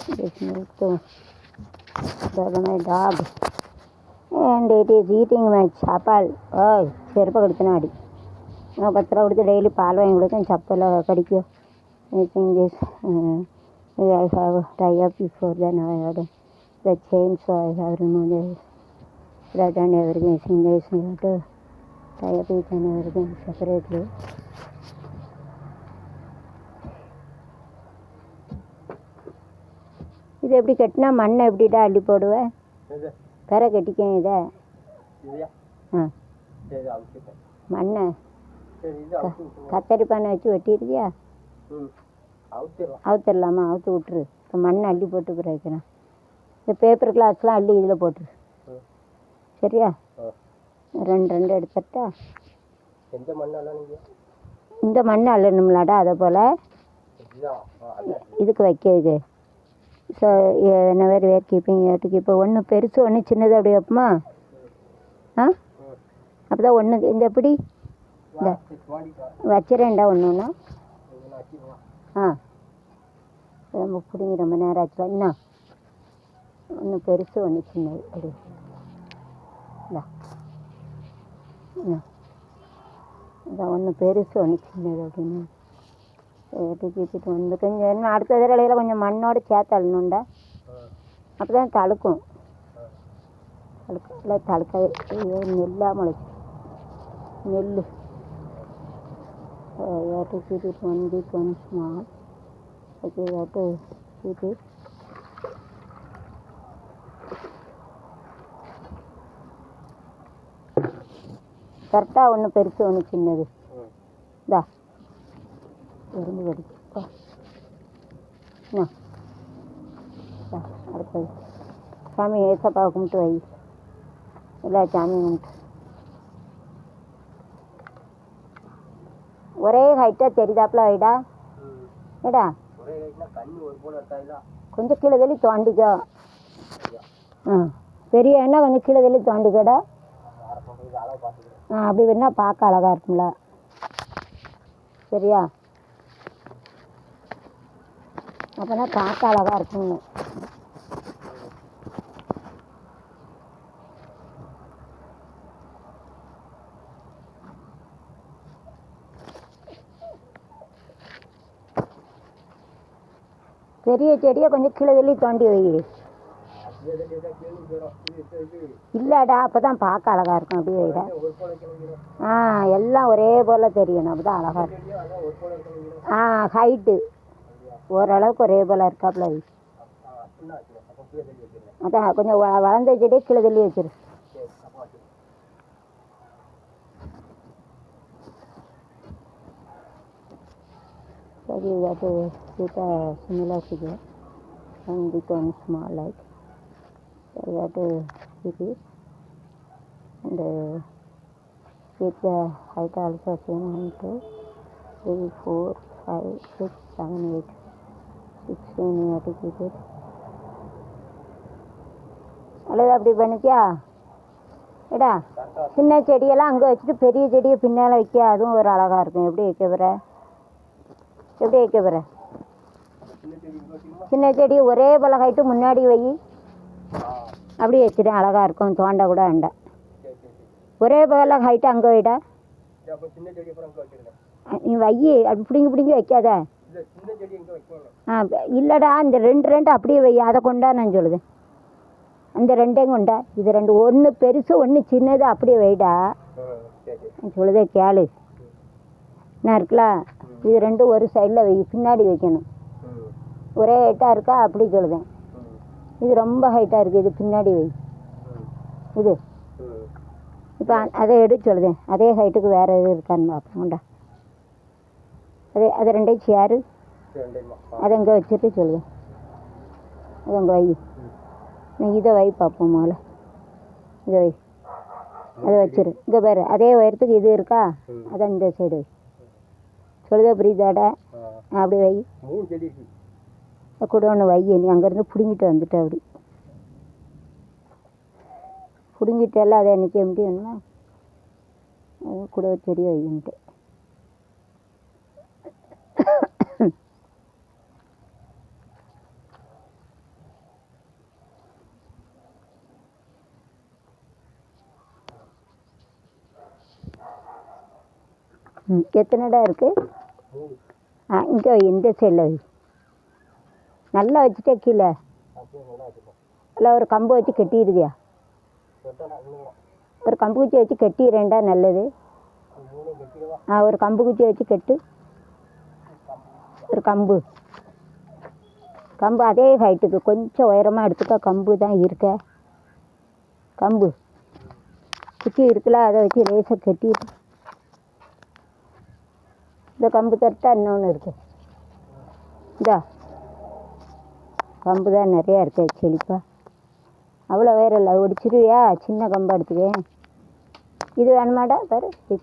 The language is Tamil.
This milk to my dog. And it is eating my chapal. Oh, ചെരുപ്പ് കടിച്ചനാടി പത്ര കൊടുത്ത് ഡെയിലി പാൽ വാങ്ങി കൊടുക്കാൻ ചപ്പല കടിക്കുക. I think this I have tie up before then I had the chain, so I have removed that and everything. I think this need to tie up each and everything separately. இது எப்படி கட்டினா மண்ணை எப்படிடா அள்ளி போடுவேன்? பெற கட்டிக்கேன் இதை. ஆ மண்ணை கத்தரி பானை வச்சு வெட்டிடுறியா? அவுத்திடலாமா? அவுத்து விட்டுரு. இப்போ மண்ணை அள்ளி போட்டு பிறக்கிறேன். இந்த பேப்பர் கிளாஸ்லாம் அள்ளி இதில் போட்டுரு. சரியா? ரெண்டு எடுத்துட்டா. இந்த மண் அள்ளணும்லாடா அதை போல் இதுக்கு வைக்க. So whenever we are keeping இப்போ ஒன்று பெருசு ஒன்று சின்னது அப்படி வைப்போமா? ஆ அப்போ தான் ஒன்று இந்த எப்படி இந்த வச்சுறேன்டா ஒன்று ஒன்றா. ஆ ரொம்ப பிடிங்கி ரொம்ப நேரம் ஆச்சுல. இன்னும் ஒன்று பெருசு ஒன்று சின்னது அப்படி இதான் ஒன்று பெருசு ஒன்று சின்னது அப்படின்னு கீப்பிட்டு வந்து கொஞ்சம் என்ன அடுத்த தடவையில் கொஞ்சம் மண்ணோடு சேர்த்து அள்ளணுண்டா. அப்போ தான் தழுக்கும். இல்லை தழுக்காது. நெல்லாக முளைச்சி நெல். to keep it one big one small. Okay, you have to keep it. கரெக்டாக ஒன்று பெருசு ஒன்று சின்னது. இதா எறும்பு கடிச்சு. என்ன அடுத்தது சாமி ஏசப்பாவை கும்பிட்டு வை. எல்லா சாமியும் கும்பிட்டு ஒரே ஹைட்டாக தெரியுதாப்புல வைடா. ஏடா கொஞ்சம் கீழே தள்ளி தோண்டிக்கோ. பெரிய என்ன கொஞ்சம் கீழே தள்ளி தோண்டிக்கோடா. அப்படி வேணா பார்க்க அழகாக இருக்கும்ல. சரியா? அப்போனா பார்க்க அழகாக இருக்குங்க. பெரிய செடியை கொஞ்சம் கீழே தள்ளி தோண்டி வை. இல்லைடா அப்போ தான் பார்க்க அழகாக இருக்கும். அப்படி வைடா. எல்லாம் ஒரே போல் தெரியணும். அப்போ தான் அழகாக இருக்கும். ஹைட்டு ஓரளவுக்கு ஒரே போல் இருக்காப்புல. அதான் கொஞ்சம் வளர்ந்த செடியை கீழே தள்ளி வச்சிரு. சரி, அது similar figure and this one small like. So you have to keep it and keep the height also same. 1 2 3 4 5 6 7 8 16 you have to keep it. அல்லது அப்படி பண்ணிக்கியா? ஏடா சின்ன செடியெல்லாம் அங்கே வச்சுட்டு பெரிய செடியை பின்னால் வைக்க, அதுவும் ஒரு அழகாக இருக்கும். எப்படி வைக்க போகிற? எப்படி வைக்க போகிற? சின்ன செடி ஒரே போல ஹைட்டு முன்னாடி வை. அப்படி வச்சுட்டேன் அழகாக இருக்கும். தோண்ட கூட வேண்டாம். ஒரே போல ஹைட்டு அங்கே வைடா. நீ வை. அப்படி பிடிங்கி வைக்காத. இல்லைடா இந்த ரெண்டு அப்படியே வை. அதை கொண்டா நான் சொல்லுதேன். அந்த ரெண்டையும் கொண்டா. இது ரெண்டு ஒன்று பெருசு ஒன்று சின்னது அப்படியே வைடா. சொல்லுதே கேளு. என்ன இருக்கலாம்? இது ரெண்டும் ஒரு சைடில் வை. பின்னாடி வைக்கணும். ஒரே ஹைட்டாக இருக்கா? அப்படி சொல்லுதேன். இது ரொம்ப ஹைட்டாக இருக்குது. இது பின்னாடி வை. இது இப்போ அதை எடுத்து சொல்லுதேன். அதே ஹைட்டுக்கு வேறு எது இருக்கான்னு பார்ப்போம்டா. அதை ரெண்டையும் சேரு. அதை இங்கே வச்சுட்டு சொல்லுதேன். அதை அங்கே வை. நீ இதை வை பார்ப்போம். முதல்ல இதை வை. அதை வச்சிரு. இங்கே பாரு அதே உயரத்துக்கு இது இருக்கா? அதை இந்த சைடு வை. சொல்லுதா? புரியுதாடா? அப்படி வை. கூட ஒன்று வை. நீ அங்கேருந்து பிடுங்கிட்டு வந்துட்ட. அப்படி பிடுங்கிட்டெல்லாம் அதை நிற்க முடியும்னா கூட ஒரு செடி வைன்ட்டு. எத்தனைடா இருக்கு? இங்கே வை, இந்த சைடில் வை. நல்லா வச்சுட்டே கீழே இல்லை ஒரு கம்பு வச்சு கட்டிடுதியா? ஒரு கம்பு குச்சி வச்சு கட்டிடுறேன்டா, நல்லது. ஒரு கம்பு குச்சி வச்சு கட்டு. ஒரு கம்பு அதே ஹைட்டுக்கு கொஞ்சம் உயரமாக எடுத்துக்கோ. கம்பு தான் இருக்க. கம்பு குச்சி இருக்குல்ல, அதை வச்சு லேசாக கட்டிட்டு இந்த கம்பு தட்டா இன்னொன்று இருக்கு. இந்தா கம்பு தான் நிறையா இருக்கு செழிப்பா. அவ்வளோ வேற இல்லை, ஒடிச்சிருவியா? சின்ன கம்பு எடுத்துக்கேன். இது வேணுமாடா பாரு.